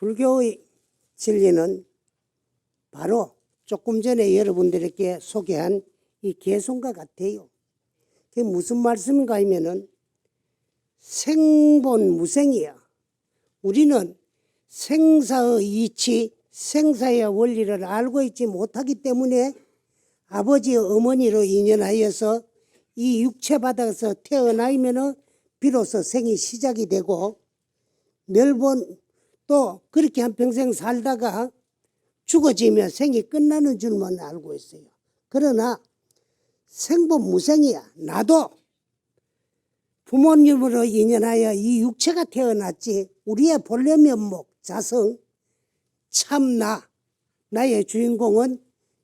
불교의 진리는 바로 조금 전에 여러분들에게 소개한 이 개송과 같아요. 그게 무슨 말씀인가 하면은 생본무생이야. 우리는 생사의 이치, 생사의 원리를 알고 있지 못하기 때문에 아버지 어머니로 인연하여서 이 육체 바닥에서 태어나면은 비로소 생이 시작이 되고 멸본 또 그렇게 한평생 살다가 죽어지면 생이 끝나는 줄만 알고 있어요. 그러나 생본무생이야. 나도 부모님으로 인연하여 이 육체가 태어났지 우리의 본래 면목, 자성, 참나, 나의 주인공은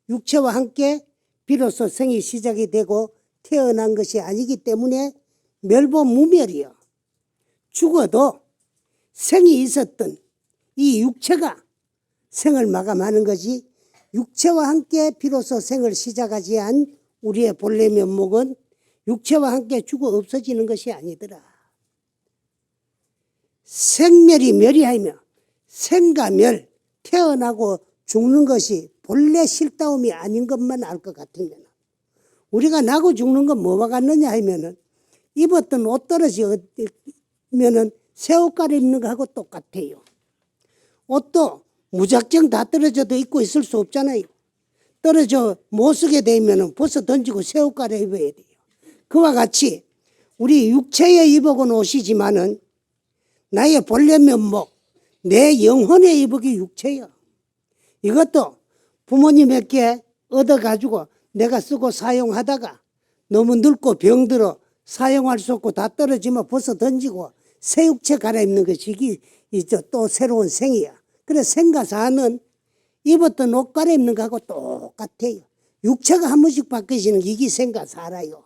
육체와 함께 비로소 생이 시작이 되고 태어난 것이 아니기 때문에 멸본무멸이요. 죽어도 생이 있었던 이 육체가 생을 마감하는 것이 육체와 함께 비로소 생을 시작하지 않은 우리의 본래 면목은 육체와 함께 죽어 없어지는 것이 아니더라. 생멸이 멸이하며 생과 멸, 태어나고 죽는 것이 본래 실다움이 아닌 것만 알 것 같으면 우리가 나고 죽는 건 뭐와 같느냐 하면은 입었던 옷 떨어지면은 새 옷 갈아입는 거하고 똑같아요. 옷도 무작정 다 떨어져도 입고 있을 수 없잖아요. 떨어져 못 쓰게 되면은 벗어 던지고 새 옷 갈아입어야 돼요. 그와 같이 우리 육체에 입어온 옷이지만은 나의 본래 면목, 내 영혼에 입어기 육체요. 이것도 부모님에게 얻어가지고 내가 쓰고 사용하다가 너무 늙고 병들어 사용할 수 없고 다 떨어지면 벗어 던지고 새 육체 갈아입는 것이 이제 또 새로운 생이야. 그래서 생과 사는 입었던 옷 갈아입는 거하고 똑같아요. 육체가 한 번씩 바뀌어지는 이게 생과 사라요.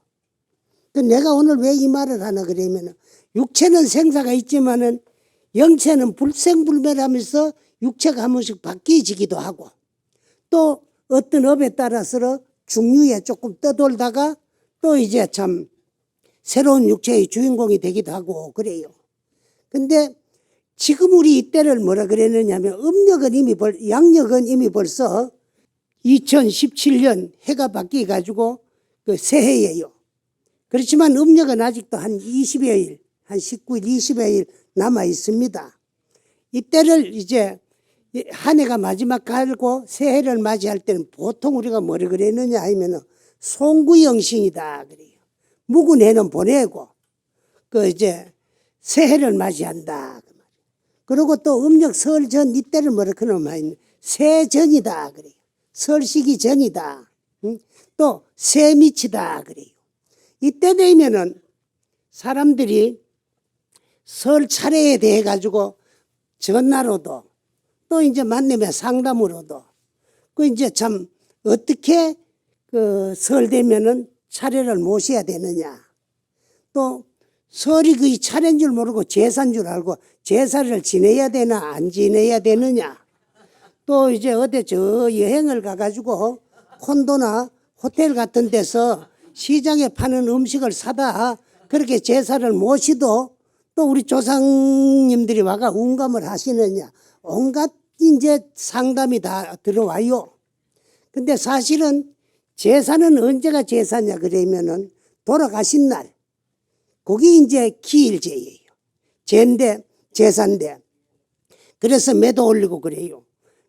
내가 오늘 왜 이 말을 하나 그러면은 육체는 생사가 있지만은 영체는 불생불멸하면서 육체가 한 번씩 바뀌어지기도 하고 또 어떤 업에 따라서 중류에 조금 떠돌다가 또 이제 참 새로운 육체의 주인공이 되기도 하고 그래요. 근데 지금 우리 이때를 뭐라 그랬느냐 하면 양력은 이미 벌써 2017년 해가 바뀌어 가지고 그 새해예요. 그렇지만 음력은 아직도 한 20여일, 한 19일, 20여일 남아 있습니다. 이때를 이제 한 해가 마지막 가고 새해를 맞이할 때는 보통 우리가 뭐라 그랬느냐 하면은 송구영신이다 그래요. 묵은 해는 보내고 그 이제 새해를 맞이한다. 그리고 또 음력 설 전 이때를 뭐라 그러면 새전이다 그래요. 설시기 전이다. 또 새미치다 그래요. 이때 되면은 사람들이 설 차례에 대해 가지고 전화로도 또 이제 만남의 상담으로도 그 이제 참 어떻게 그 설 되면은 차례를 모셔야 되느냐. 또 설이 그 차례인 줄 모르고 제사인 줄 알고 제사를 지내야 되나 안 지내야 되느냐. 또 이제 어디 저 여행을 가가지고 콘도나 호텔 같은 데서 시장에 파는 음식을 사다 그렇게 제사를 모시도 또 우리 조상님들이 와가 운감을 하시느냐. 온갖 이제 상담이 다 들어와요. 근데 사실은 제사는 언제가 제사냐 그러면은 돌아가신 날. 그게 이제 기일제예요. 제사인데. 그래서 매도 올리고 그래요.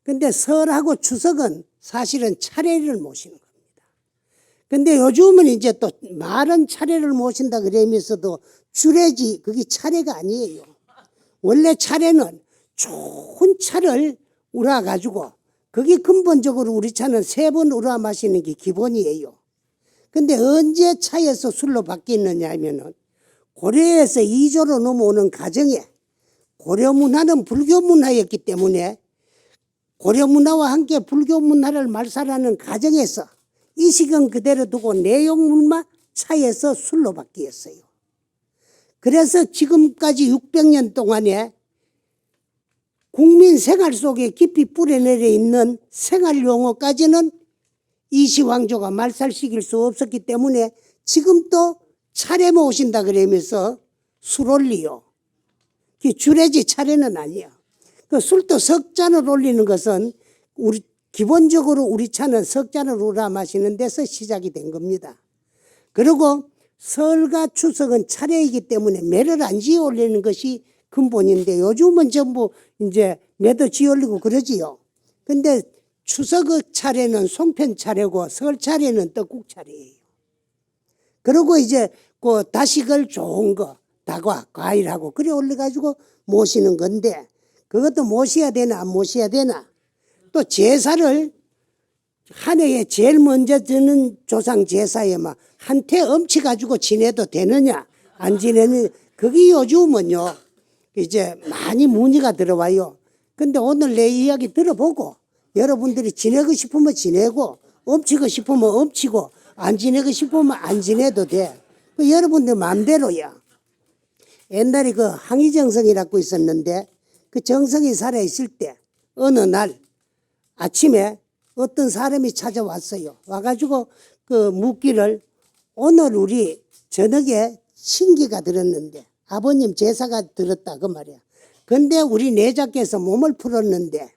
근데 설하고 추석은 사실은 차례를 모시는 겁니다. 근데 요즘은 이제 또 말은 차례를 모신다 그러면서도 주례지 그게 차례가 아니에요. 원래 차례는 좋은 차를 우려가지고 그게 근본적으로 우리 차는 3번 우려 마시는 게 기본이에요. 근데 언제 차에서 술로 바뀌었느냐 하면은 고려에서 이조로 넘어오는 과정에 고려 문화는 불교 문화였기 때문에 고려 문화와 함께 불교 문화를 말살하는 과정에서 이 시간 그대로 두고 내용물만 차에서 술로 바뀌었어요. 그래서 지금까지 600년 동안에 국민 생활 속에 깊이 뿌려내려 있는 생활 용어까지는 이시왕조가 말살시킬 수 없었기 때문에 지금 또 차례 모신다 그러면서 술 올리요. 주례지 차례는 아니야. 그 술도 석 잔을 올리는 것은 기본적으로 우리 차는 석 잔을 우러 마시는 데서 시작이 된 겁니다. 그리고 설과 추석은 차례이기 때문에 매를 안 지어 올리는 것이 근본인데 요즘은 전부 이제 매도 지어 올리고 그러지요. 근데 추석 차례는 송편 차례고 설 차례는 떡국 차례예요. 그리고 이제 그 다시글 좋은 거, 다과, 과일하고 그래 올려가지고 모시는 건데 그것도 모셔야 되나 안 모셔야 되나. 또 제사를 한 해에 제일 먼저 드는 조상 제사에 막 한테 엄치 가지고 지내도 되느냐 안 지내느냐 그게 요즘은요 이제 많이 문의가 들어와요. 근데 오늘 내 이야기 들어보고 여러분들이 지내고 싶으면 지내고 엄치고 싶으면 엄치고 안 지내고 싶으면 안 지내도 돼. 그 여러분들 마음대로야. 옛날에 그 항의정성이라고 있었는데 그 정성이 살아있을 때 어느 날 아침에 어떤 사람이 찾아왔어요. 와가지고 그 묻기를 오늘 우리 저녁에 신기가 들었는데 아버님 제사가 들었다 그 말이야. 근데 우리 내자께서 몸을 풀었는데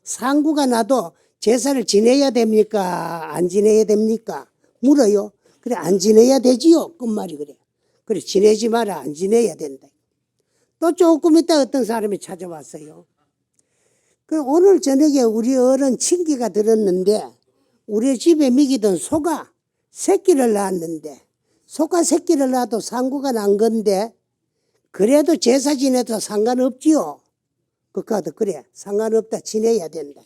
상구가 나도 제사를 지내야 됩니까? 안 지내야 됩니까? 물어요. 그래 안 지내야 되지요. 끝말이 그래. 그래 지내지 마라. 안 지내야 된다. 또 조금 있다 어떤 사람이 찾아왔어요. 그 오늘 저녁에 우리 어른 친기가 들었는데 우리 집에 먹이던 소가 새끼를 낳았는데 소가 새끼를 낳아도 상구가 난 건데 그래도 제사 지내도 상관없지요. 그까도 그래 상관없다 지내야 된다.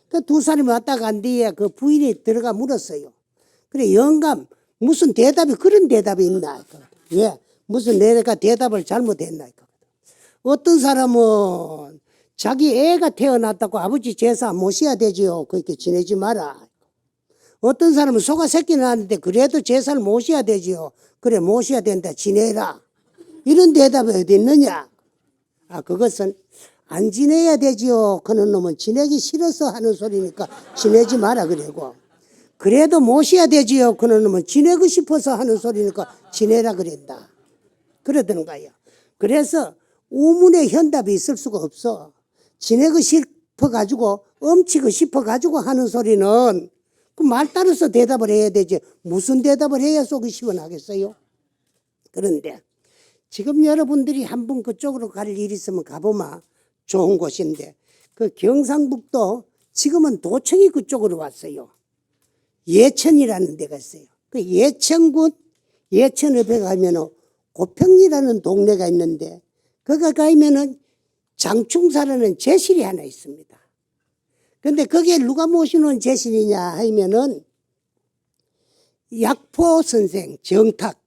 그 두 사람이 왔다 간 뒤에 그 부인이 들어가 물었어요. 그래 영감 무슨 대답이 그런 대답이 있나? 왜? 무슨 내가 대답을 잘못했나? 어떤 사람은 자기 애가 태어났다고 아버지 제사 모셔야 되지요. 그렇게 지내지 마라. 어떤 사람은 소가 새끼 낳았는데 그래도 제사를 모셔야 되지요. 그래 모셔야 된다. 지내라. 이런 대답이 어디 있느냐? 아 그것은 안 지내야 되지요. 그런 놈은 지내기 싫어서 하는 소리니까 지내지 마라 그러고 그래도 모셔야 되지요. 그런 놈은 지내고 싶어서 하는 소리니까 지내라 그랬다. 그러던 거예요. 그래서 우문의 현답이 있을 수가 없어. 지내고 싶어가지고 엄치고 싶어가지고 하는 소리는 그 말 따라서 대답을 해야 되지. 무슨 대답을 해야 속이 시원하겠어요? 그런데 지금 여러분들이 한번 그쪽으로 갈 일 있으면 가보면 좋은 곳인데 그 경상북도 지금은 도청이 그쪽으로 왔어요. 예천이라는 데가 있어요. 그 예천군 예천읍에 가면은 고평리라는 동네가 있는데 거기 가면은 장충사라는 제실이 하나 있습니다. 근데 거기에 누가 모시는 제실이냐 하면은 약포 선생 정탁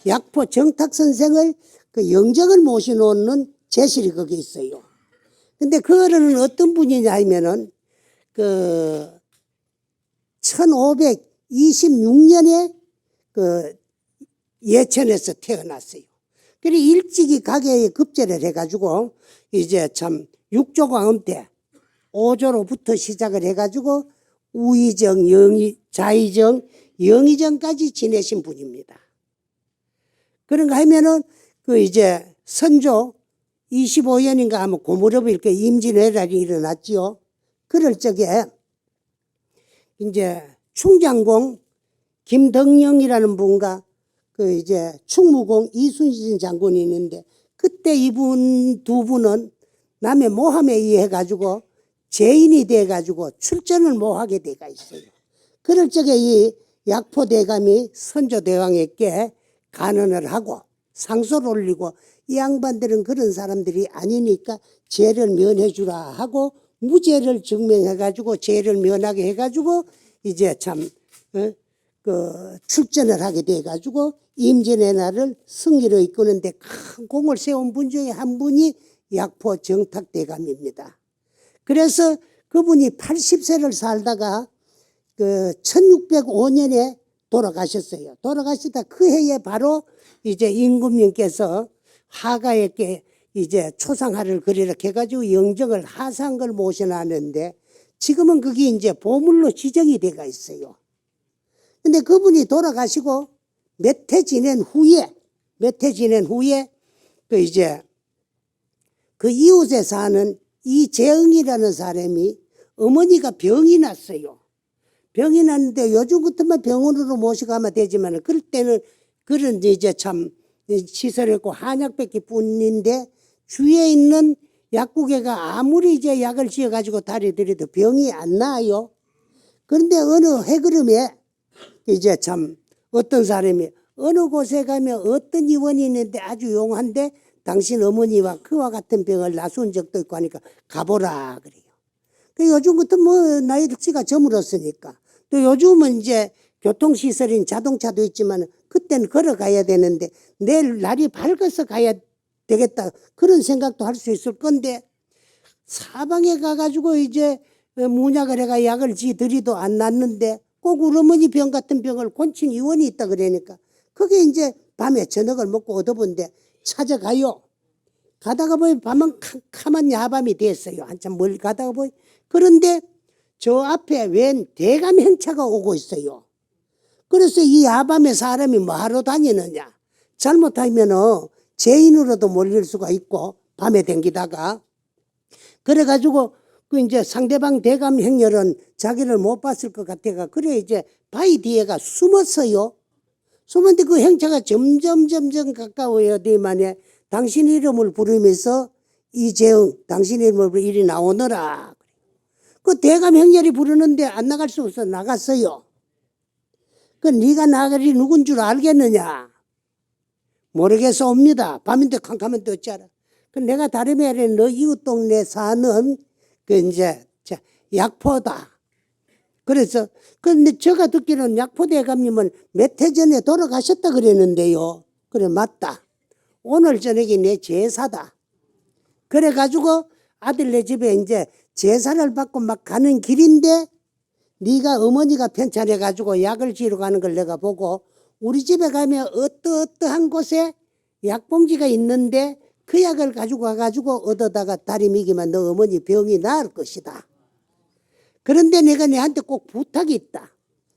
약포 정탁 선생을 그 영정을 모셔놓는 제실이 거기 있어요. 근데 그 어른은 어떤 분이냐 하면은 그 1526년에 그 예천에서 태어났어요. 그래 일찍이 가게에 급제를 해가지고 이제 참 육조광음 때 5조로부터 시작을 해가지고 우의정, 자의정, 영의정까지 지내신 분입니다. 그런가 하면은 그 이제 선조 25년인가 하면 고무렵이 이렇게 임진왜란이 일어났지요. 그럴 적에 이제 충장공 김덕령이라는 분과 그 이제 충무공 이순신 장군이 있는데 그때 이분 두 분은 남의 모함에 의해 가지고 죄인이 돼 가지고 출전을 못 하게 돼가 있어요. 그럴 적에 이 약포 대감이 선조 대왕에게 간언을 하고 상소를 올리고 이 양반들은 그런 사람들이 아니니까 죄를 면해 주라 하고 무죄를 증명해 가지고 죄를 면하게 해 가지고 이제 참 그 출전을 하게 돼 가지고 임진의 날을 승리로 이끄는데 큰 공을 세운 분 중에 한 분이 약포 정탁 대감입니다. 그래서 그분이 80세를 살다가 그 1605년에 돌아가셨어요. 돌아가시다 그 해에 바로 이제 임금님께서 하가에게 이제 초상화를 그리라 해가지고 영정을 하상을 모셔놨는데 지금은 그게 이제 보물로 지정이 돼가 있어요. 근데 그분이 돌아가시고 몇 해 지낸 후에 그 이제 그 이웃에 사는 이 재응이라는 사람이 어머니가 병이 났어요. 병이 났는데 요즘 같으면 병원으로 모시가면 되지만 그럴 때는 그런 이제 참 시설이 없고 한약밖에 뿐인데 주위에 있는 약국에가 아무리 이제 약을 지어가지고 다리들여도 병이 안 나아요. 그런데 어느 해그름에 이제 참 어떤 사람이 어느 곳에 가면 어떤 의원이 있는데 아주 용한데 당신 어머니와 그와 같은 병을 나순 적도 있고 하니까 가보라 그래요. 요즘 같은 뭐 나이가 저물었으니까 또 요즘은 이제 교통시설인 자동차도 있지만 그때는 걸어가야 되는데 내일 날이 밝아서 가야 되겠다 그런 생각도 할 수 있을 건데 사방에 가가지고 이제 문약을 해가 약을 지들이도 안 낫는데 꼭 우리 어머니 병 같은 병을 고친 의원이 있다 그러니까 그게 이제 밤에 저녁을 먹고 얻어본데 찾아가요. 가다가 보니 밤은 캄캄한 야밤이 됐어요. 한참 멀리 가다가 보니 그런데 저 앞에 웬 대감 행차가 오고 있어요. 그래서 이 야밤에 사람이 뭐하러 다니느냐. 잘못하면 죄인으로도 몰릴 수가 있고 밤에 댕기다가 그래가지고 그 이제 상대방 대감 행렬은 자기를 못 봤을 것 같아가 그래 이제 바위 뒤에가 숨었어요. 숨었는데 그 행차가 점점 가까워야 되만에 당신 이름을 부르면서 이재응 당신 이름을 부르 이리 나오너라. 그 대감 행렬이 부르는데 안 나갈 수 없어 나갔어요. 그 네가 나가리 누군 줄 알겠느냐? 모르겠사옵니다. 밤인데 캄캄한데 어찌 알아? 그 내가 다름이 아니라 너 이웃 동네 사는 그 이제 약포다. 그래서 근데 제가 듣기로는 약포 대감님은 몇 해 전에 돌아가셨다 그랬는데요. 그래 맞다. 오늘 저녁이 내 제사다. 그래가지고 아들네 집에 이제 제사를 받고 막 가는 길인데 네가 어머니가 편찮아가지고 약을 지러 가는 걸 내가 보고 우리 집에 가면 어떠한 곳에 약봉지가 있는데 그 약을 가지고 와가지고 얻어다가 다리 미기만 너 어머니 병이 나을 것이다. 그런데 내가 내한테 꼭 부탁이 있다.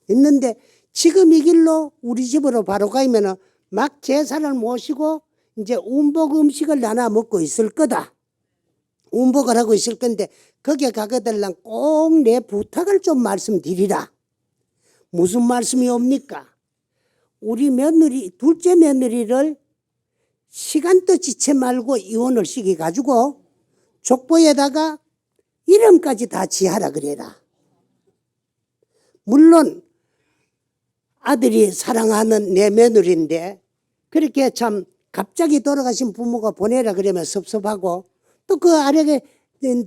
있는데 지금 이 길로 우리 집으로 바로 가면은 막 제사를 모시고 이제 운복 음식을 나눠 먹고 있을 거다. 운복을 하고 있을 건데 거기에 가거들랑 꼭 내 부탁을 좀 말씀드리라. 무슨 말씀이 옵니까? 우리 며느리 둘째 며느리를 시간도 지체 말고 이혼을 시켜가지고 족보에다가 이름까지 다 지하라 그래라. 물론 아들이 사랑하는 내 며느리인데 그렇게 참 갑자기 돌아가신 부모가 보내라 그러면 섭섭하고 또 그 아래에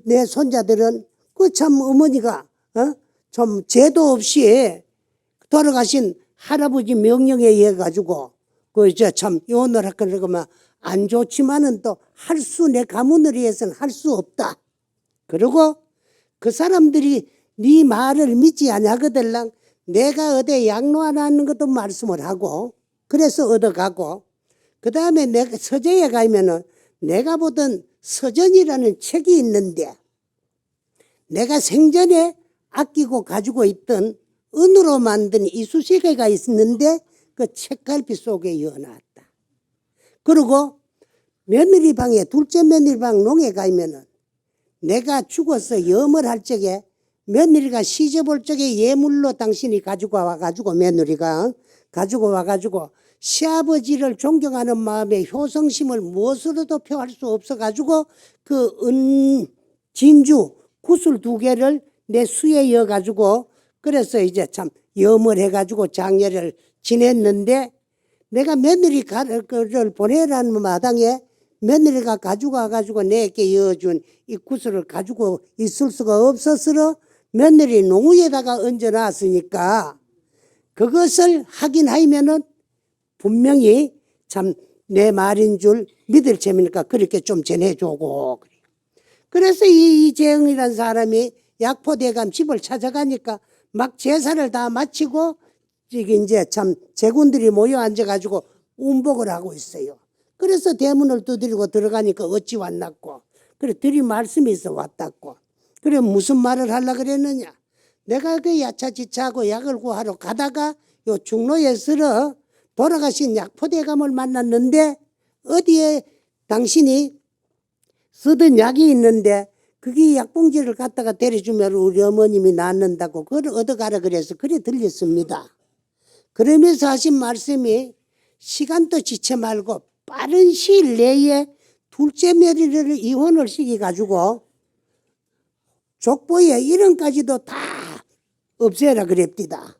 내 손자들은 그 참 어머니가 좀 죄도 없이 돌아가신 할아버지 명령에 의해 가지고 그 이제 참 이혼을 할까 그러면 안 좋지만은 또 할 수 내 가문을 위해서는 할 수 없다. 그리고 그 사람들이 네 말을 믿지 아니하거들랑 내가 어디 양로하는 것도 말씀을 하고 그래서 얻어가고 그 다음에 내가 서재에 가면은 내가 보던 서전이라는 책이 있는데 내가 생전에 아끼고 가지고 있던 은으로 만든 이쑤시개가 있는데 그 책갈피 속에 이어놨다. 그리고 며느리 방에 둘째 며느리 방 농에 가면은 내가 죽어서 염을 할 적에 며느리가 시집 올 적에 예물로 당신이 가지고 와가지고 며느리가 가지고 와가지고 시아버지를 존경하는 마음에 효성심을 무엇으로도 표할 수 없어가지고 그 진주 구슬 2개를 내 수에 이어가지고 그래서 이제 참 염을 해가지고 장례를 지냈는데 내가 며느리를 보내라는 마당에 며느리가 가지고 와가지고 내게 이어준 이 구슬을 가지고 있을 수가 없었으러 며느리 농우에다가 얹어놨으니까 그것을 확인하면은 분명히 참 내 말인 줄 믿을 셈이니까 그렇게 좀 전해주고 그래서 이 이재응이라는 사람이 약포대감 집을 찾아가니까 막 제사를 다 마치고 이제 참 제군들이 모여 앉아가지고 운복을 하고 있어요. 그래서 대문을 두드리고 들어가니까 어찌 왔났고 그래 드릴 말씀이 있어 왔다고 그래 무슨 말을 하려고 그랬느냐 내가 그 야차지차하고 약을 구하러 가다가 요 중로에서 돌아가신 약포대감을 만났는데 어디에 당신이 쓰던 약이 있는데 그게 약봉지를 갖다가 데려주면 우리 어머님이 낫는다고 그걸 얻어가라 그래서 그래 들렸습니다. 그러면서 하신 말씀이 시간도 지체 말고 빠른 시일 내에 둘째 며느리를 이혼을 시켜가지고 족보에 이름까지도 다 없애라 그랬디다.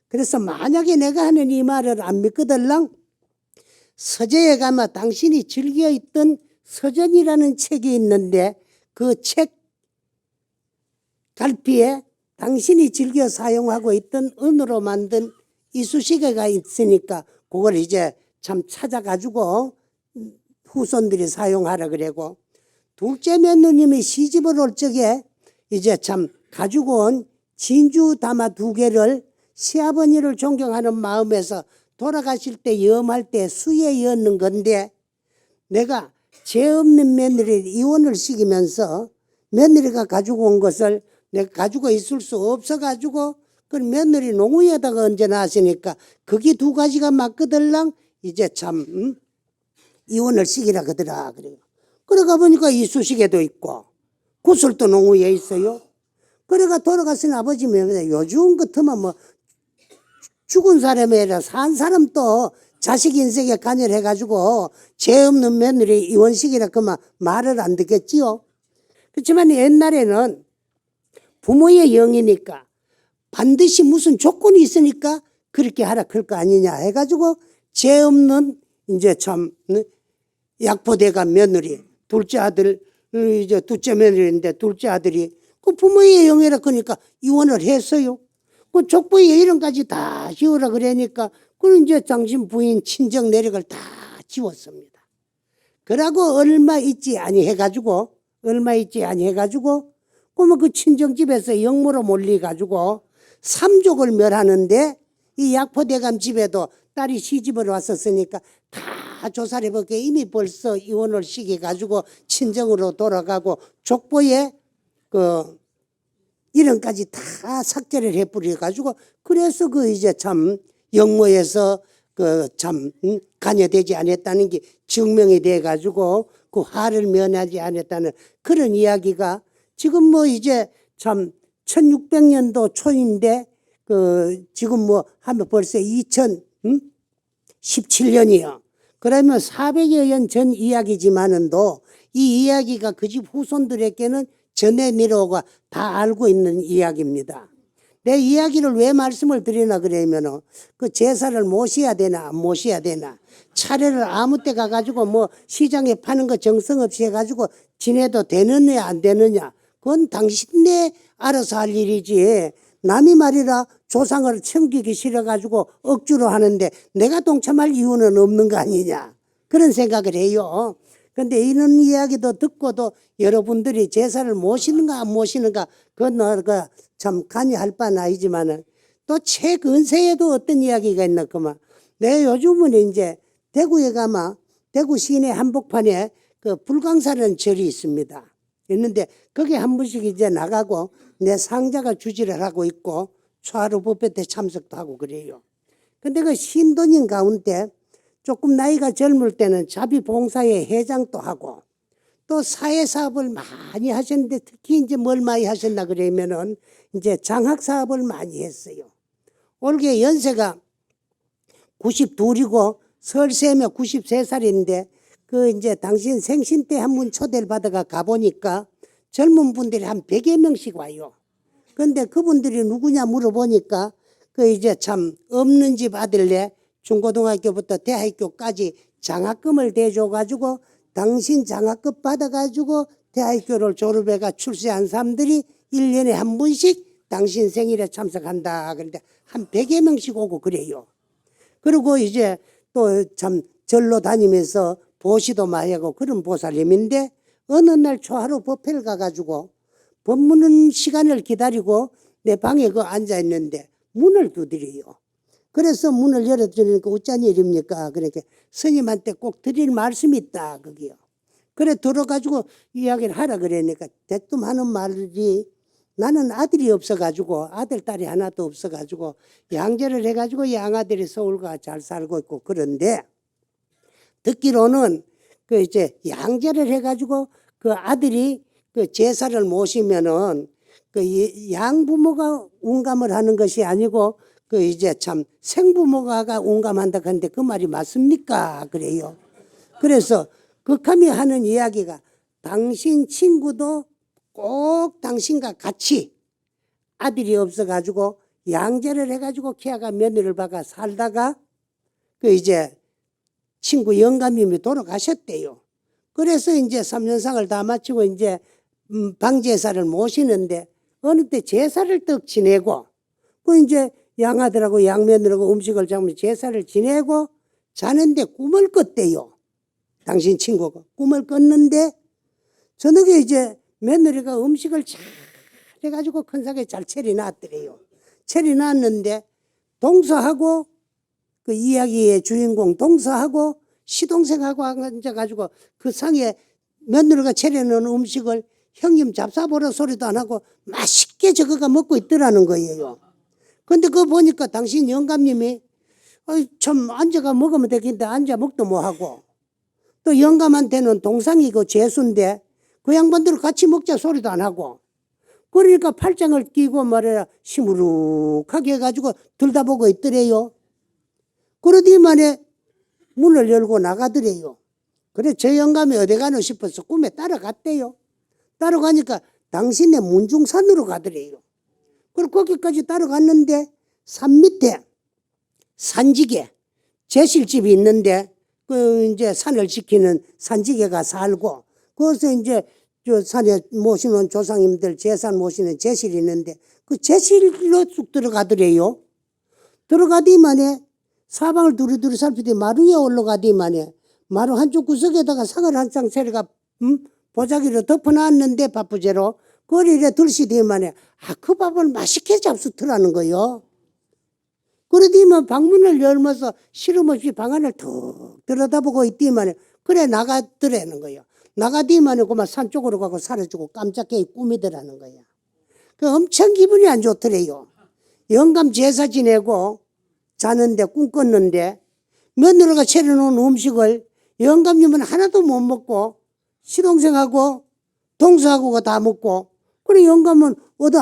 그래서 만약에 내가 하는 이 말을 안 믿거들랑 서재에 가면 당신이 즐겨 있던 서전이라는 책이 있는데 그 책 갈피에 당신이 즐겨 사용하고 있던 은으로 만든 이쑤시개가 있으니까 그걸 이제 참 찾아가지고 후손들이 사용하라 그래고 둘째 며느님이 시집을 올 적에 이제 참 가지고 온 진주 담아 2개를 시아버니를 존경하는 마음에서 돌아가실 때 염할 때 수에 였는 건데 내가 죄 없는 며느리를 이혼을 시키면서 며느리가 가지고 온 것을 내가 가지고 있을 수 없어가지고 그 며느리 농우에다가 얹어놨으니까 그게 2가지가 맞거들랑 이제 참 이혼을 시키라 그러더라 그래요. 그러가 보니까 이쑤시개도 있고 구슬도 농우에 있어요. 그래가 돌아가신 아버지면 요즘 같으면 뭐 죽은 사람이 아니라 산 사람도 자식 인생에 관여해가지고 죄 없는 며느리 이혼시키라 그만 말을 안 듣겠지요. 그렇지만 옛날에는 부모의 영이니까 반드시 무슨 조건이 있으니까 그렇게 하라 그럴 거 아니냐 해가지고 죄 없는 이제 참 약포대가 며느리 둘째 아들 이제 둘째 며느리인데 둘째 아들이 그 부모의 영이라 그러니까 이혼을 했어요. 그 족보에 이름까지 다 지우라 그러니까 그는 이제 당신 부인 친정 내력을 다 지웠습니다. 그러고 얼마 있지 아니 해가지고 그러면 그 친정집에서 영모로 몰려가지고 삼족을 멸하는데 이 약포대감 집에도 딸이 시집을 왔었으니까 다 조사를 해보게 이미 벌써 이혼을 시켜가지고 친정으로 돌아가고 족보에 그 이름까지 다 삭제를 해버려가지고 그래서 그 이제 참 영모에서 그 참 관여되지 않았다는 게 증명이 돼가지고 그 화를 면하지 않았다는 그런 이야기가 지금 뭐 이제 참 1600년도 초인데 그 지금 뭐 하면 벌써 2017년이요. 그러면 400여 년 전 이야기지만은도 이 이야기가 그 집 후손들에게는 전해 내려오고 다 알고 있는 이야기입니다. 내 이야기를 왜 말씀을 드리나 그러면은 그 제사를 모셔야 되나 안 모셔야 되나 차례를 아무 때 가가지고 뭐 시장에 파는 거 정성없이 해가지고 지내도 되느냐 안 되느냐 그건 당신네 알아서 할 일이지 남이 말이라 조상을 챙기기 싫어가지고 억지로 하는데 내가 동참할 이유는 없는 거 아니냐 그런 생각을 해요. 근데 이런 이야기도 듣고도 여러분들이 제사를 모시는가 안 모시는가 그건 참 관여할 바는 아니지만은 또 최근세에도 어떤 이야기가 있나 그만 내 요즘은 이제 대구에 가면 대구 시내 한복판에 그 불광사라는 절이 있습니다. 있는데 거기 한 번씩 이제 나가고 내 상자가 주지를 하고 있고 초하루 법회 때 참석도 하고 그래요. 근데 그 신도님 가운데 조금 나이가 젊을 때는 자비봉사회 회장도 하고 또 사회사업을 많이 하셨는데 특히 이제 뭘 많이 하셨나 그러면은 이제 장학사업을 많이 했어요. 올해 연세가 92이고 설세면 93살인데 그 이제 당신 생신 때 한 번 초대를 받아가 가보니까 젊은 분들이 한 100여 명씩 와요. 근데 그분들이 누구냐 물어보니까 그 이제 참 없는 집 아들네 중고등학교부터 대학교까지 장학금을 대줘가지고 당신 장학금 받아가지고 대학교를 졸업해가 출세한 사람들이 1년에 한 번씩 당신 생일에 참석한다. 그런데 한 100여 명씩 오고 그래요. 그리고 이제 또 참 절로 다니면서 보시도 많이 하고 그런 보살님인데 어느 날 초하루 법회를 가가지고 법문 시간을 기다리고 내 방에 그 앉아있는데 문을 두드려요. 그래서 문을 열어드리니까 어쩐 일입니까? 그러니까 스님한테 꼭 드릴 말씀이 있다. 거기요. 그래 들어가지고 이야기를 하라 그러니까 대뜸 하는 말이 나는 아들이 없어가지고 아들 딸이 하나도 없어가지고 양제를 해가지고 양아들이 서울가 잘 살고 있고 그런데 듣기로는 그 이제 양제를 해가지고 그 아들이 그 제사를 모시면은 그 양부모가 운감을 하는 것이 아니고 그 이제 참 생부모가 운감한다 하는데 그 말이 맞습니까? 그래요. 그래서 극함이 하는 이야기가 당신 친구도 꼭 당신과 같이 아들이 없어가지고 양제를 해가지고 걔가 며느리를 박아 살다가 그 이제 친구 영감님이 돌아가셨대요. 그래서 이제 3년상을 다 마치고 이제 방제사를 모시는데 어느 때 제사를 떡 지내고 그 이제 양아들하고 양며느리하고 음식을 잡으면 제사를 지내고 자는데 꿈을 꿨대요. 당신 친구가 꿈을 꿨는데 저녁에 이제 며느리가 음식을 잘 해가지고 큰 상에 잘 차려놨더래요. 차려놨는데 동서하고 그 이야기의 주인공 동서하고 시동생하고 앉아가지고 그 상에 며느리가 차려놓은 음식을 형님 잡사보라 소리도 안 하고 맛있게 저거가 먹고 있더라는 거예요. 근데 그거 보니까 당신 영감님이 참 앉아가 먹으면 되겠는데 앉아 먹도 뭐하고 또 영감한테는 동상이고 재수인데 그 양반들 같이 먹자 소리도 안 하고 그러니까 팔짱을 끼고 말이야 시무룩하게 해가지고 들다보고 있더래요. 그러더니만에 문을 열고 나가더래요. 그래 저 영감이 어디 가노 싶어서 꿈에 따라갔대요. 따라가니까 당신의 문중산으로 가더래요. 그리고 거기까지 따라갔는데 산 밑에 산지개 제실집이 있는데 그 이제 산을 지키는 산지개가 살고 거기서 이제 저 산에 모시는 조상님들 제산 모시는 제실이 있는데 그 제실로 쑥 들어가더래요. 들어가더니만에 사방을 두루두루 살피더니 마루 위에 올라가더니만에 마루 한쪽 구석에다가 상을 한 쌍 차려가 보자기로 덮어놨는데 밥부제로 그걸 이래 들시더니만에 그 밥을 맛있게 잡수더라는 거요. 그러더니만 방문을 열면서 시름없이 방 안을 툭 들여다보고 있더니만에 그래 나가더라는 거요. 나가더니만에 그만 산 쪽으로 가고 사라지고 깜짝하게 꾸미더라는 거야. 그 엄청 기분이 안 좋더래요. 영감 제사 지내고 자는데 꿈 꿨는데 며느리가 차려놓은 음식을 영감님은 하나도 못 먹고 시동생하고 동서하고가 다 먹고 그래 영감은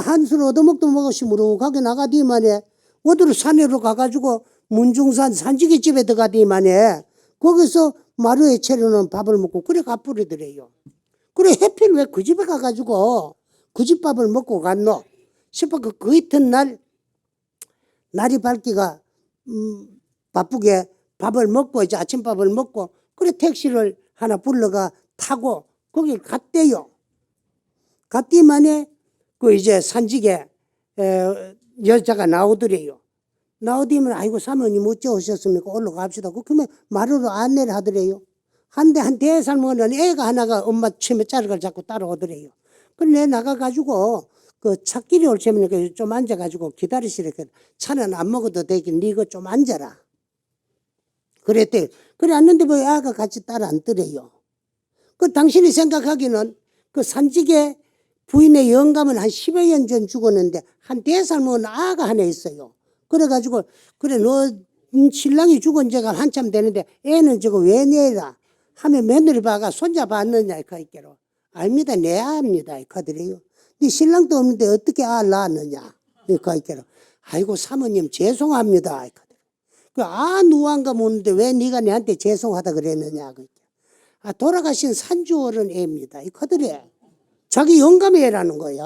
한술 얻어먹도 먹고 시무룩하게 나가더니만에 어디로 산으로 가가지고 문중산 산지기 집에 들어가더니만에 거기서 마루에 차려놓은 밥을 먹고 그래 가버리더래요. 그래 해필 왜 그 집에 가가지고 그 집 밥을 먹고 갔노 싶어 그 이튿날 날이 밝기가 바쁘게 밥을 먹고 이제 아침밥을 먹고 그래 택시를 하나 불러가 타고 거길 갔대요. 갔더니만에 그 이제 산지게 여자가 나오더래요. 나오더니만 아이고 사모님 어째 오셨습니까? 올라갑시다. 그러면 마루로 안내를 하더래요. 한 대살 먹는 애가 하나가 엄마 치매 자르를 잡고 따라오더래요. 그래 내 나가가지고 그 차길이 올 때면 좀 앉아가지고 기다리시래. 차는 안 먹어도 되긴 니 이거 좀 앉아라. 그랬대. 그래 앉는데 뭐 애가 같이 따라 앉더래요. 그 당신이 생각하기는 그 산지게 부인의 영감은 한 10여 년 전 죽었는데 한 4살 먹은 아가 하나 있어요. 그래가지고 그래 너 신랑이 죽은 지가 한참 되는데 애는 저거 왜 내라 하면 며느리 봐가 손자 봤느냐 이까 있게로 아닙니다 내 아입니다 이카더래요. 네 신랑도 없는데 어떻게 아 낳았느냐 이까 있게로 아이고 사모님 죄송합니다 이카더래요. 그 누한가 묻는데 왜 네가 내한테 죄송하다 그랬느냐 돌아가신 산주어른 애입니다 이카더래. 자기 영감의 애라는 거야.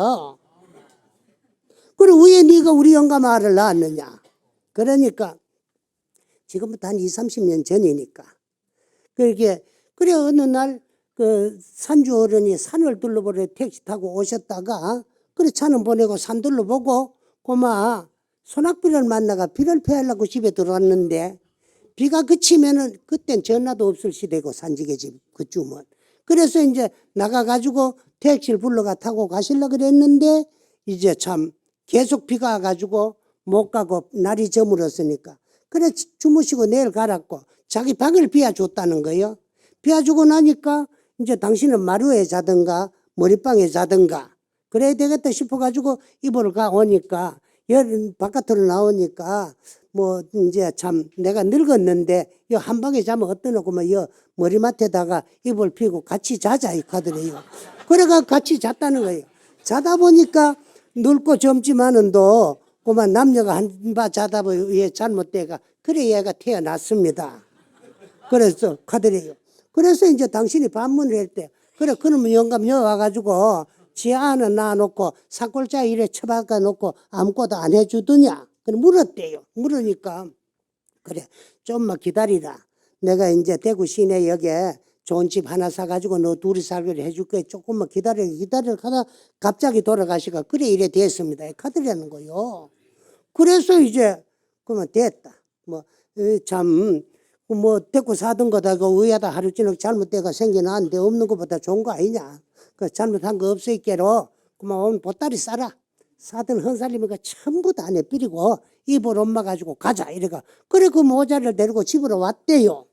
그래 왜 네가 우리 영감 아를 낳았느냐. 그러니까 지금부터 한 20, 30년 전이니까 그래 어느 날 그 산주 어른이 산을 둘러보러 택시 타고 오셨다가 그래 차는 보내고 산 둘러보고 고마 소낙비를 만나가 비를 피하려고 집에 들어왔는데 비가 그치면은 그땐 전화도 없을 시대고 산지게 집 그쯤은 그래서 이제 나가가지고 택시를 불러가 타고 가시려고 그랬는데 이제 참 계속 비가 와가지고 못 가고 날이 저물었으니까 그래 주무시고 내일 가라고 자기 방을 비워줬다는 거예요. 비워주고 나니까 이제 당신은 마루에 자든가 머리방에 자든가 그래야 되겠다 싶어가지고 이불을 가오니까 바깥으로 나오니까 뭐 이제 참 내가 늙었는데 이 한방에 자면 어떠노고 뭐 이 머리맡에다가 이불 피고 같이 자자 이 카더래요. 그래가 같이 잤다는 거예요. 자다 보니까 늙고 젊지만은도 그만 남녀가 한바 자다 보니 잘못돼가 그래 얘가 태어났습니다. 그래서 가더래요. 그래서 이제 당신이 반문을 했대. 그래 그놈 영감 여기 와가지고 지 안을 놔놓고 사골자 이래 처박아 놓고 아무것도 안 해주더냐. 그래 물었대요. 물으니까 그래 좀만 기다리라. 내가 이제 대구 시내역에 좋은 집 하나 사가지고 너 둘이 살기로 해줄게. 조금만 기다려 하다 갑자기 돌아가시가 그래 이래 됐습니다. 가더라는 거요. 그래서 이제 그러면 됐다. 뭐 대구 사던 거다가 의하다 하루 저녁 잘못돼가 생겨나는데 없는 것보다 좋은 거 아니냐. 그 잘못한 거 없으니께로 그만 오늘 보따리 싸라. 사던 헌살림이가 전부 다 안에 뿌리고 입을 엄마 가지고 가자 이래가 그래 그 모자를 데리고 집으로 왔대요.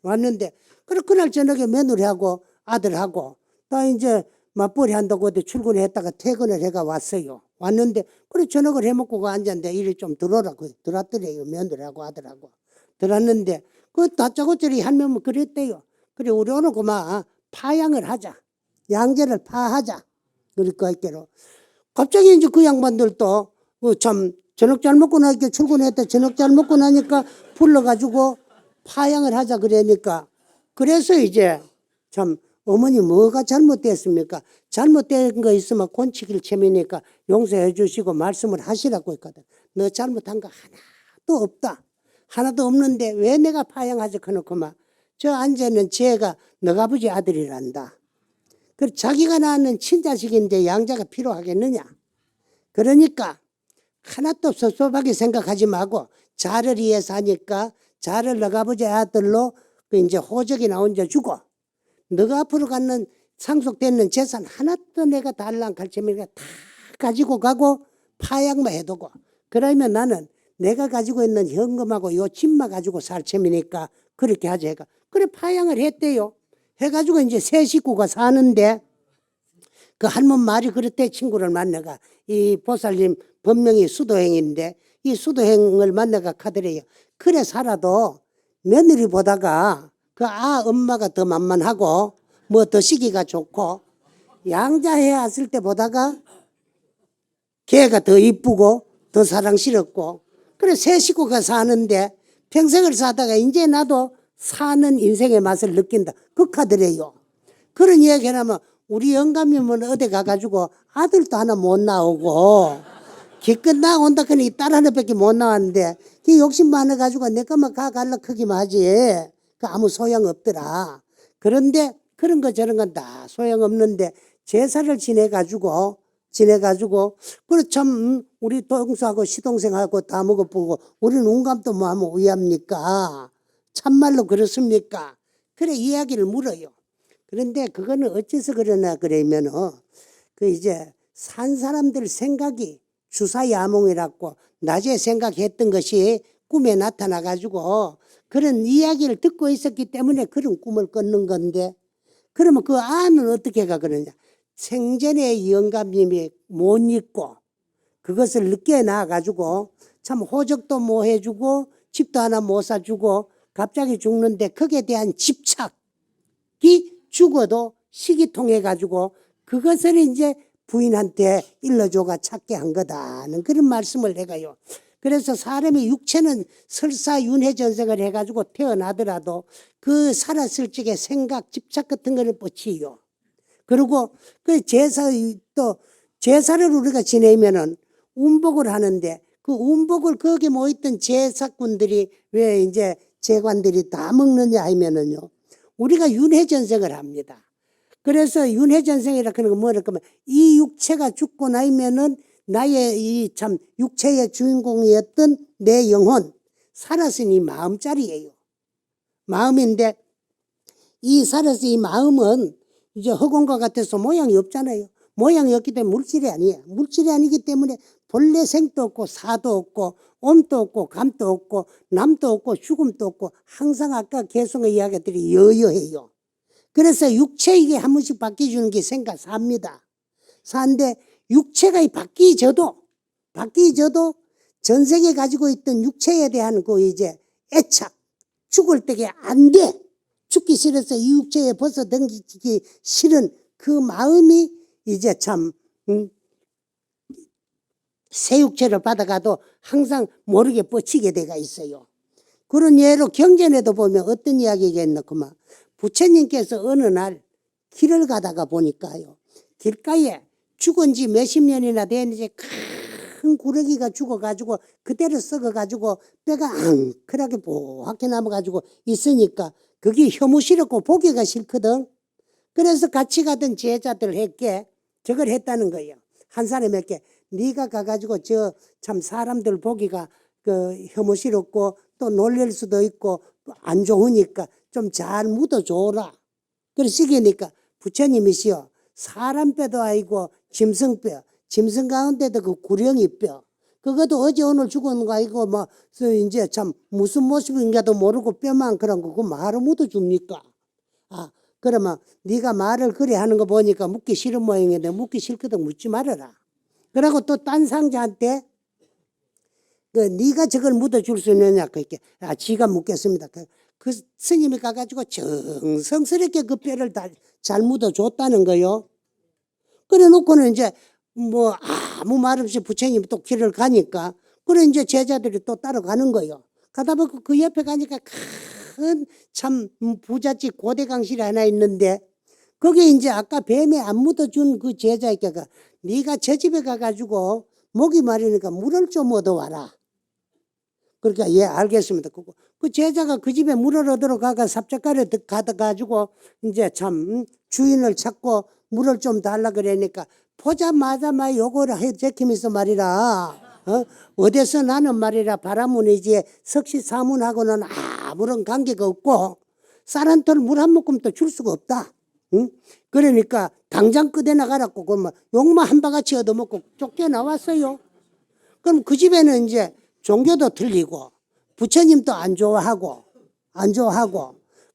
왔는데 그래 그날 저녁에 며느리하고 아들하고 또 이제 맞벌이 한다고 어디 출근했다가 퇴근을 해가 왔어요. 왔는데 그래 저녁을 해먹고 앉았는데 일이 좀 들어오라 들었더래요. 며느리하고 아들하고 들었는데 그 다짜고짜리 한 명은 그랬대요. 그래 우리 오늘 그만 파양을 하자. 양재를 파하자. 그러니까 있게로 갑자기 이제 그 양반들도 참 저녁 잘 먹고 나니까 출근했다. 저녁 잘 먹고 나니까 불러가지고 파양을 하자 그러니까 그래서 이제 참 어머니 뭐가 잘못됐습니까? 잘못된 거 있으면 곤치길 채미니까 용서해 주시고 말씀을 하시라고 했거든. 너 잘못한 거 하나도 없다. 하나도 없는데 왜 내가 파양하지 그놓고만 저 앉아있는 쟤가 너가 아버지 아들이란다. 그 자기가 낳는 친자식인데 양자가 필요하겠느냐. 그러니까 하나도 섭섭하게 생각하지 말고 자를 위해서 하니까 자를 너가 아버지 아들로 그 이제 호적이 나온 자 주고 너가 앞으로 갖는 상속되는 재산 하나도 내가 달랑 갈채미가 다 가지고 가고 파양만 해두고 그러면 나는 내가 가지고 있는 현금하고 요 집만 가지고 살 채미니까 그렇게 하자 해가 그래 파양을 했대요. 해가지고 이제 세 식구가 사는데 그 할멈 말이 그렇대. 친구를 만나가 이 보살님 본명이 수도행인데 이 수도행을 만나가 가더래요. 그래 살아도 며느리 보다가 그 엄마가 더 만만하고 뭐 더 시기가 좋고 양자해 왔을 때 보다가 걔가 더 이쁘고 더 사랑스럽고 그래 세 식구가 사는데 평생을 사다가 이제 나도 사는 인생의 맛을 느낀다. 극하더래요. 그런 이야기를 하면 우리 영감이면 어디 가가지고 아들도 하나 못 나오고 기껏 나온다 그러니 딸 하나밖에 못 나왔는데 그 욕심 많아가지고 내 것만 가갈라 크기만 하지 그 아무 소용없더라. 그런데 그런 거 저런 건 다 소용없는데 제사를 지내가지고 그래 참 우리 동수하고 시동생하고 다 먹어보고 우리는 운감도 뭐 하면 위합니까? 참말로 그렇습니까? 그래 이야기를 물어요. 그런데 그거는 어째서 그러나 그러면은 그 이제 산 사람들 생각이 주사야몽이라고 낮에 생각했던 것이 꿈에 나타나 가지고 그런 이야기를 듣고 있었기 때문에 그런 꿈을 꿨는 건데 그러면 그 안은 어떻게 가 그러냐. 생전에 영감님이 못 잊고 그것을 늦게 나와가지고 참 호적도 못 해주고 집도 하나 못 사주고 갑자기 죽는데 거기에 대한 집착이 죽어도 시기 통해 가지고 그것을 이제 부인한테 일러줘가 찾게 한 거다는 그런 말씀을 해가요. 그래서 사람이 육체는 설사 윤회전생을 해가지고 태어나더라도 그 살았을 적의 생각, 집착 같은 거를 뻗치요. 그리고 그 제사를 우리가 지내면은 운복을 하는데 그 운복을 거기 모였던 제사꾼들이 왜 이제 제관들이 다 먹느냐 하면은요. 우리가 윤회전생을 합니다. 그래서 윤회전생이라 그런 거 뭐랄 거면 이 육체가 죽고 나면은 나의 이 참 육체의 주인공이었던 내 영혼 살았으니 마음짜리예요. 마음인데 이 살아서 이 마음은 이제 흑원과 같아서 모양이 없잖아요. 모양이 없기 때문에 물질이 아니에요. 물질이 아니기 때문에 본래 생도 없고 사도 없고 온도 없고 감도 없고 남도 없고 죽음도 없고 항상 아까 개성의 이야기들이 여여해요. 그래서 육체 이게 한 번씩 바뀌어주는 게 생각 삽니다. 사는데 육체가 바뀌어져도 전생에 가지고 있던 육체에 대한 그 이제 애착 죽을 때게 안 돼. 죽기 싫어서 이 육체에 벗어던지기 싫은 그 마음이 이제 참 새 육체를 받아가도 항상 모르게 뻗치게 돼가 있어요. 그런 예로 경전에도 보면 어떤 이야기가 있나 그만 부처님께서 어느 날 길을 가다가 보니까요. 길가에 죽은 지 몇십 년이나 됐는지 큰 구렁이가 죽어가지고 그대로 썩어가지고 뼈가 앙크하게 보얗게 남아가지고 있으니까 그게 혐오스럽고 보기가 싫거든. 그래서 같이 가던 제자들에게 저걸 했다는 거예요. 한 사람에게 네가 가가지고 저 참 사람들 보기가 그 혐오스럽고 또 놀랄 수도 있고 안 좋으니까 좀 잘 묻어줘라. 그러시기니까 부처님이시여 사람 뼈도 아니고 짐승뼈, 짐승 가운데도 그 구렁이 뼈, 그것도 어제 오늘 죽은 거 아니고 뭐 이제 참 무슨 모습인가도 모르고 뼈만 그런 거 그 말을 묻어줍니까? 아 그러면 네가 말을 그래 하는 거 보니까 묻기 싫은 모양인데 묻기 싫거든 묻지 말아라. 그러고 또 딴 상자한테 그 네가 저걸 묻어줄 수 있느냐 그렇게 지가 묻겠습니다. 그 스님이 가가지고 정성스럽게 그 뼈를 다 잘 묻어줬다는 거요. 그래 놓고는 이제 뭐 아무 말 없이 부처님이 또 길을 가니까 그래 이제 제자들이 또 따라가는 거요. 가다 보고 그 옆에 가니까 큰 참 부잣집 고대강실이 하나 있는데 거기 이제 아까 뱀에 안 묻어준 그 제자에게 네가 저 집에 가가지고 목이 마르니까 물을 좀 얻어와라. 그러니까 예 알겠습니다. 그 제자가 그 집에 물을 얻으러 가가 삽작가래 가가지고 이제 참 주인을 찾고 물을 좀 달라 그러니까 보자마자 막 요거를 해 제키면서 말이라 어디서 나는 말이라 바라문이지 석시사문하고는 아무런 관계가 없고 쌀한톨 물 한 모금도 줄 수가 없다. 응? 그러니까 당장 끄대 나가라고 그러면 욕만 한 바가지 얻어먹고 쫓겨나왔어요. 그럼 그 집에는 이제 종교도 틀리고 부처님도 안 좋아하고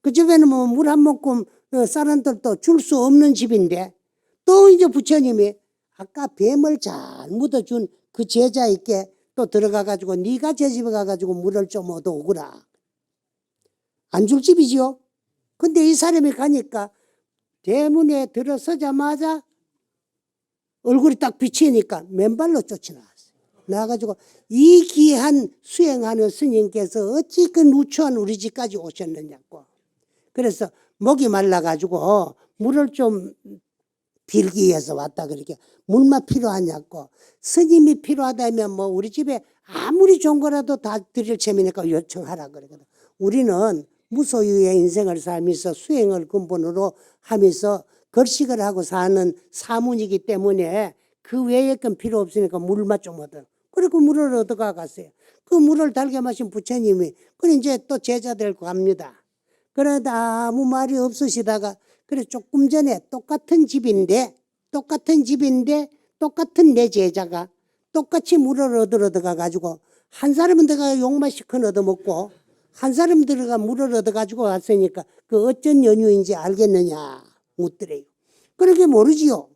그 집에는 뭐 물 한 모금 쌀 한 톨도 줄 수 없는 집인데 또 이제 부처님이 아까 뱀을 잘 묻어준 그 제자에게 또 들어가 가지고 네가 제 집에 가가지고 물을 좀 얻어오거라. 안 줄 집이지요. 근데 이 사람이 가니까 대문에 들어서자마자 얼굴이 딱 비치니까 맨발로 쫓아나왔어요. 나와가지고 이 귀한 수행하는 스님께서 어찌 그 누추한 우리 집까지 오셨느냐고. 그래서 목이 말라가지고 물을 좀 빌기 위해서 왔다 그렇게 물만 필요하냐고. 스님이 필요하다면 뭐 우리 집에 아무리 좋은 거라도 다 드릴 체미니까 요청하라 그러거든. 우리는 무소유의 인생을 살면서 수행을 근본으로 하면서 걸식을 하고 사는 사문이기 때문에 그 외의 건 필요 없으니까 물만 좀 얻어. 그리고 물을 얻어가 갔어요. 그 물을 달게 마신 부처님이 그래 이제 또 제자들 갑니다. 그러다 아무 말이 없으시다가 그래 조금 전에 똑같은 집인데 똑같은 내 제자가 똑같이 물을 얻으러 들어가 가지고 한 사람은 들어가 욕만 시큰 얻어먹고 한 사람 들어가 물을 얻어가지고 왔으니까 그 어쩐 연유인지 알겠느냐 묻더래요. 그렇게 모르지요.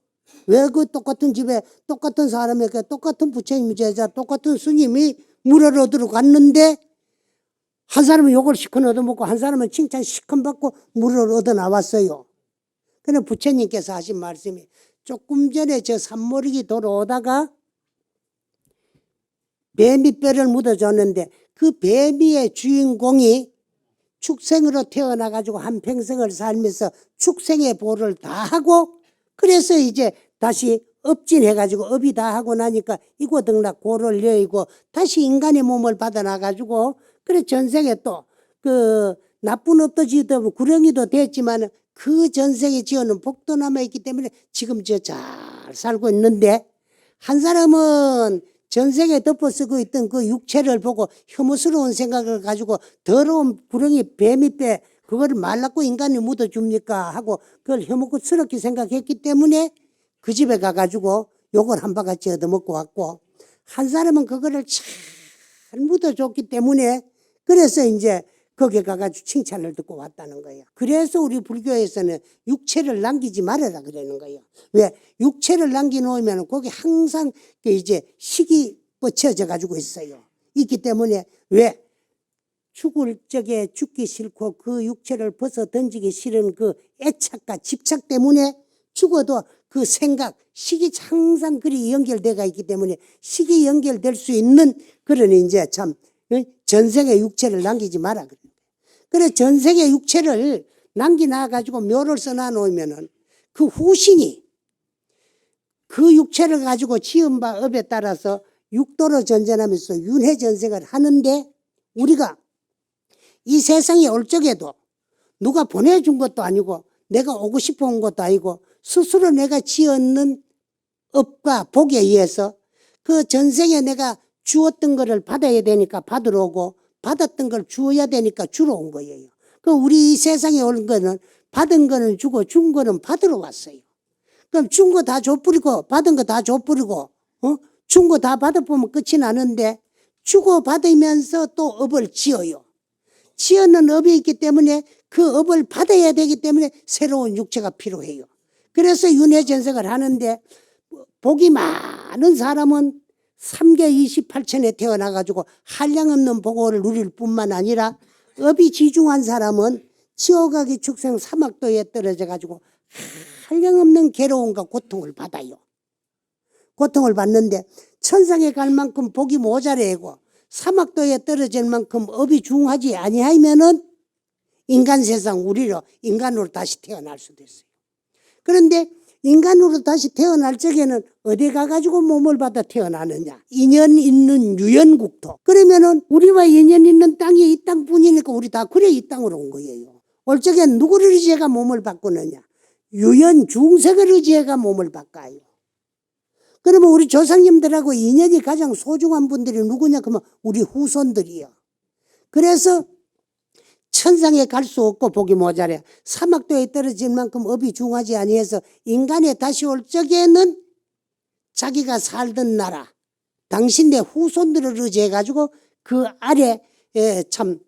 왜 그 똑같은 집에 똑같은 사람에게 똑같은 부처님 제자 똑같은 스님이 물을 얻으러 갔는데 한 사람은 욕을 시큰 얻어먹고 한 사람은 칭찬 시큰 받고 물을 얻어 나왔어요. 그런데 부처님께서 하신 말씀이 조금 전에 저 산모르기 돌아오다가 뱀이뼈를 묻어줬는데 그 뱀이의 주인공이 축생으로 태어나가지고 한평생을 살면서 축생의 보를 다 하고 그래서 이제 다시 업진해가지고 업이 다 하고 나니까 이고등락 고를 여의고 다시 인간의 몸을 받아나가지고 그래 전생에 또 그 나쁜 업도 지어도 구렁이도 됐지만 그 전생에 지어놓은 복도 남아있기 때문에 지금 저 잘 살고 있는데 한 사람은 전생에 덮어쓰고 있던 그 육체를 보고 혐오스러운 생각을 가지고 더러운 구렁이 뱀이뼈 그거를 말랐고 인간이 묻어줍니까 하고 그걸 혐오스럽게 생각했기 때문에 그 집에 가가지고 욕을 한 바가지 얻어먹고 왔고 한 사람은 그거를 잘 묻어줬기 때문에 그래서 이제 거기에 가가지고 칭찬을 듣고 왔다는 거예요. 그래서 우리 불교에서는 육체를 남기지 말아라 그러는 거예요. 왜? 육체를 남겨놓으면 거기 항상 이제 식이 뻗쳐져 가지고 있어요. 있기 때문에 왜? 죽을 적에 죽기 싫고 그 육체를 벗어 던지기 싫은 그 애착과 집착 때문에 죽어도 그 생각, 식이 항상 그리 연결돼가 있기 때문에 식이 연결될 수 있는 그런 이제 참 전생의 육체를 남기지 마라. 그래 전생의 육체를 남기놔 가지고 묘를 써놔 놓으면은 그 후신이 그 육체를 가지고 지은 바 업에 따라서 육도로 전전하면서 윤회전생을 하는데 우리가 이 세상에 올 적에도 누가 보내준 것도 아니고 내가 오고 싶어 온 것도 아니고 스스로 내가 지었는 업과 복에 의해서 그 전생에 내가 주었던 거를 받아야 되니까 받으러 오고 받았던 걸 주어야 되니까 주러 온 거예요. 그 우리 이 세상에 온 거는 받은 거는 주고 준 거는 받으러 왔어요. 그럼 준 거 다 줘버리고 받은 거 다 줘버리고 준 거 다 받아보면 끝이 나는데 주고 받으면서 또 업을 지어요. 지어는 업이 있기 때문에 그 업을 받아야 되기 때문에 새로운 육체가 필요해요. 그래서 윤회전생을 하는데 복이 많은 사람은 3개 28천에 태어나가지고 한량없는 복을 누릴 뿐만 아니라 업이 지중한 사람은 지옥하기 축생 사막도에 떨어져가지고 한량없는 괴로움과 고통을 받아요. 고통을 받는데 천상에 갈 만큼 복이 모자라고 사막도에 떨어질 만큼 업이 중하지 아니하면은 인간 세상 우리로 인간으로 다시 태어날 수도 있어요. 그런데 인간으로 다시 태어날 적에는 어디 가가지고 몸을 받아 태어나느냐. 인연 있는 유연국토. 그러면은 우리와 인연 있는 땅이 이 땅뿐이니까 우리 다 그래 이 땅으로 온 거예요. 올 적엔 누구를 의지해가 몸을 바꾸느냐. 유연 중생을 의지해가 몸을 바꿔요. 그러면 우리 조상님들하고 인연이 가장 소중한 분들이 누구냐? 그러면 우리 후손들이요. 그래서 천상에 갈 수 없고 복이 모자래. 사막도에 떨어질 만큼 업이 중하지 아니해서 인간에 다시 올 적에는 자기가 살던 나라, 당신네 후손들을 의지해가지고 그 아래 참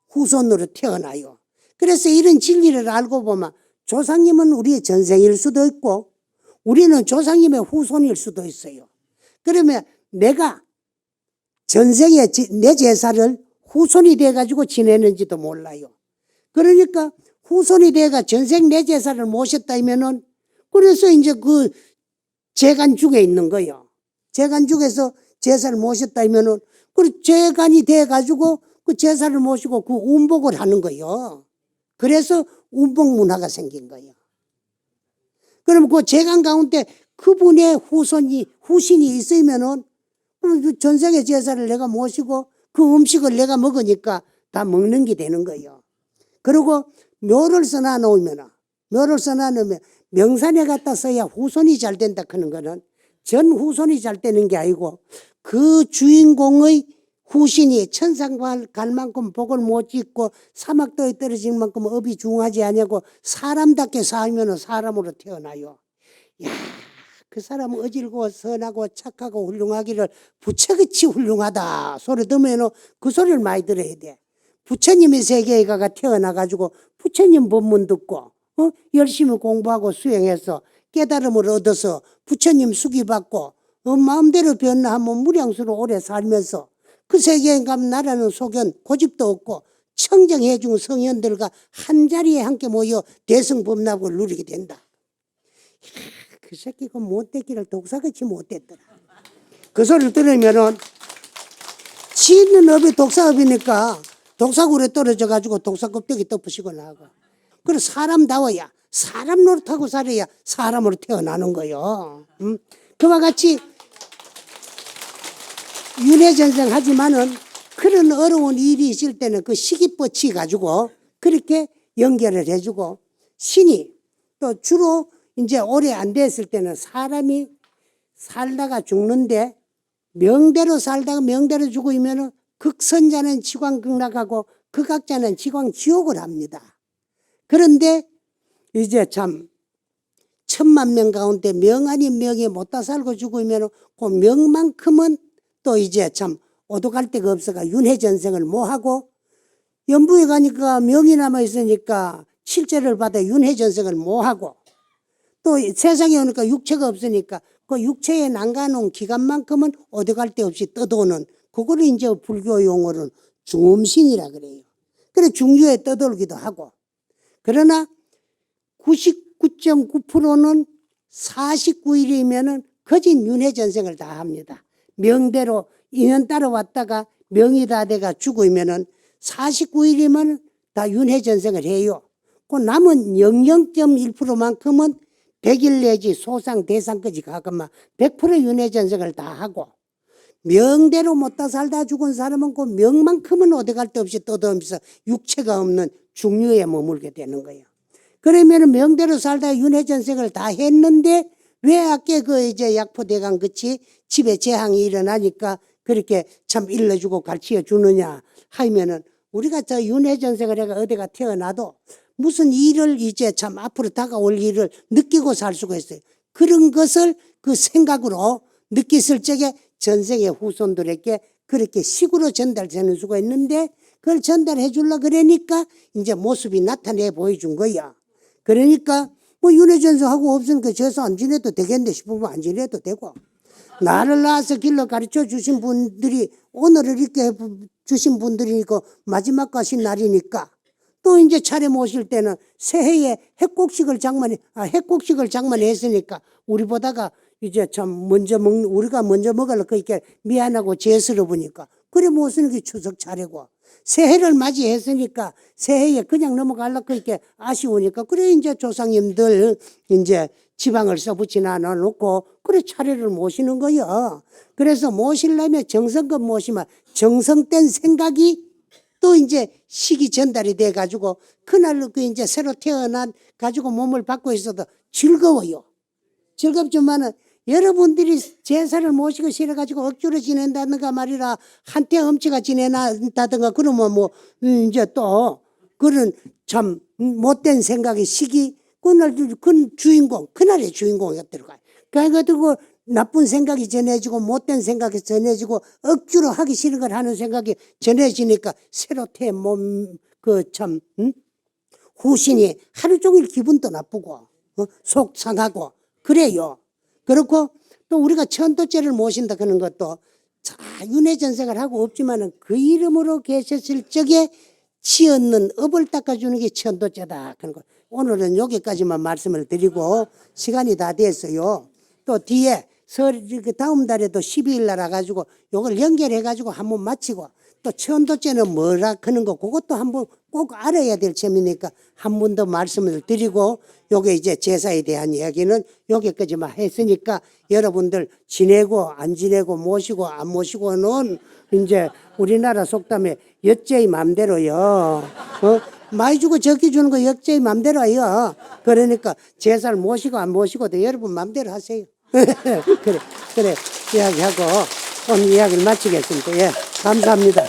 후손으로 태어나요. 그래서 이런 진리를 알고 보면 조상님은 우리의 전생일 수도 있고 우리는 조상님의 후손일 수도 있어요. 그러면 내가 전생에 내 제사를 후손이 돼가지고 지내는지도 몰라요. 그러니까 후손이 돼가 전생 내 제사를 모셨다면은 그래서 이제 그 재간중에 있는 거예요. 재간중에서 제사를 모셨다면은 그 재간이 돼가지고 그 제사를 모시고 그 운복을 하는 거예요. 그래서 운복 문화가 생긴 거예요. 그럼 그 재간 가운데 그분의 후신이 있으면은 그 전생의 제사를 내가 모시고 그 음식을 내가 먹으니까 다 먹는 게 되는 거예요. 그리고 묘를 써놔 놓으면 명산에 갖다 써야 후손이 잘 된다 하는 거는 전 후손이 잘 되는 게 아니고 그 주인공의 후신이 천상 갈 만큼 복을 못 짓고 사막도에 떨어질 만큼 업이 중하지 않냐고 사람답게 살면 사람으로 태어나요. 야, 그 사람은 어질고 선하고 착하고 훌륭하기를 부처같이 훌륭하다 소리 들으면 그 소리를 많이 들어야 돼. 부처님의 세계에 가가 태어나가지고 부처님 법문 듣고 열심히 공부하고 수행해서 깨달음을 얻어서 부처님 수기받고 마음대로 변화하면 무량수로 오래 살면서 그 세계에 가면 나라는 소견 고집도 없고 청정해준 성현들과 한자리에 함께 모여 대승법납을 누리게 된다. 그 새끼가 못됐기를 독사같이 못됐더라. 그 소리를 들으면은 지는 업이 독사업이니까 독사굴에 떨어져가지고 독사껍데기 덮으시고 나고. 그래 사람다워야 사람 노릇하고 살아야 사람으로 태어나는 거요. 그와 같이 윤회전생 하지만은 그런 어려운 일이 있을 때는 그 시기뻗치 가지고 그렇게 연결을 해주고 신이 또 주로 이제 오래 안 됐을 때는 사람이 살다가 죽는데 명대로 살다가 명대로 죽으면은 극선자는 지광 극락하고 극악자는 지광 지옥을 합니다. 그런데 이제 참 10,000명 가운데 명 아닌 명에 못다 살고 죽으면은 그 명만큼은 또 이제 참 오도갈 데가 없어가 윤회전생을 못하고 연부에 가니까 명이 남아있으니까 칠제를 받아 윤회전생을 못하고 또 세상에 오니까 육체가 없으니까 그 육체에 난가놓은 기간만큼은 어디갈 데 없이 떠도는 그거를 이제 불교 용어로는 중음신이라 그래요. 그래 중류에 떠돌기도 하고 그러나 99.9%는 49일이면은 거진 윤회전생을 다 합니다. 명대로 인연 따라왔다가 명이 다 돼가 죽으면은 49일이면 다 윤회전생을 해요. 그 남은 00.1%만큼은 100일 내지 소상 대상까지 가거나 100% 윤회전생을 다 하고, 명대로 못다 살다 죽은 사람은 그 명만큼은 어디 갈 데 없이 떠들면서 육체가 없는 중류에 머물게 되는 거예요. 그러면은 명대로 살다 윤회전생을 다 했는데 왜 아까 그 이제 약포대강 그치 집에 재앙이 일어나니까 그렇게 참 일러주고 가르쳐 주느냐 하면은, 우리가 저 윤회전생을 해가 어디가 태어나도 무슨 일을 이제 참 앞으로 다가올 일을 느끼고 살 수가 있어요. 그런 것을 그 생각으로 느꼈을 적에 전생의 후손들에게 그렇게 식으로 전달되는 수가 있는데, 그걸 전달해 주려 그러니까 이제 모습이 나타내 보여준 거야. 그러니까 뭐 윤회전생하고 없으니까 저서 안 지내도 되겠네 싶으면 안 지내도 되고, 나를 낳아서 길러 가르쳐 주신 분들이 오늘을 이렇게 주신 분들이니까 마지막 가신 날이니까, 또 이제 차례 모실 때는 새해에 핵곡식을 장만했으니까 우리보다가 이제 참 우리가 먼저 먹으려고 그렇게 미안하고 죄스러우니까 그래 모시는 게 추석 차례고, 새해를 맞이했으니까 새해에 그냥 넘어가려고 이렇게 아쉬우니까 그래 이제 조상님들 이제 지방을 써붙이나 놓고 그래 차례를 모시는 거요. 그래서 모시려면 정성껏 모시면 정성된 생각이 또 이제 식이 전달이 돼 가지고 그날로 그 이제 새로 태어난 가지고 몸을 받고 있어도 즐거워요. 즐겁지만은 여러분들이 제사를 모시고 싫어 가지고 억지로 지낸다든가 말이라 한때 엄치가 지낸다든가 그러면 뭐 이제 또 그런 참 못된 생각이 식이 그날 그날의 주인공이었더라고요. 그래가지고 나쁜 생각이 전해지고 못된 생각이 전해지고 억지로 하기 싫은 걸 하는 생각이 전해지니까 새로 태어난 몸 후신이 하루 종일 기분도 나쁘고 속 상하고 그래요. 그렇고 또 우리가 천도죄를 모신다 그런 것도 자 윤회전생을 하고 없지만은 그 이름으로 계셨을 적에 지었는 업을 닦아주는 게 천도죄다 그런 거. 오늘은 여기까지만 말씀을 드리고 시간이 다 됐어요. 또 뒤에 다음 달에도 12일 날 와가지고 요걸 연결해가지고 한번 마치고, 또 천도죄는 뭐라 하는 거 그것도 한번 꼭 알아야 될 점이니까 한 번 더 말씀을 드리고, 요게 이제 제사에 대한 이야기는 여기까지만 했으니까 여러분들 지내고 안 지내고 모시고 안 모시고는 이제 우리나라 속담에 역제의 맘대로요. 많이 주고 적게 주는 거 역제의 맘대로요. 그러니까 제사를 모시고 안 모시고도 여러분 맘대로 하세요. 그래 이야기하고 오늘 이야기를 마치겠습니다. 예, 감사합니다.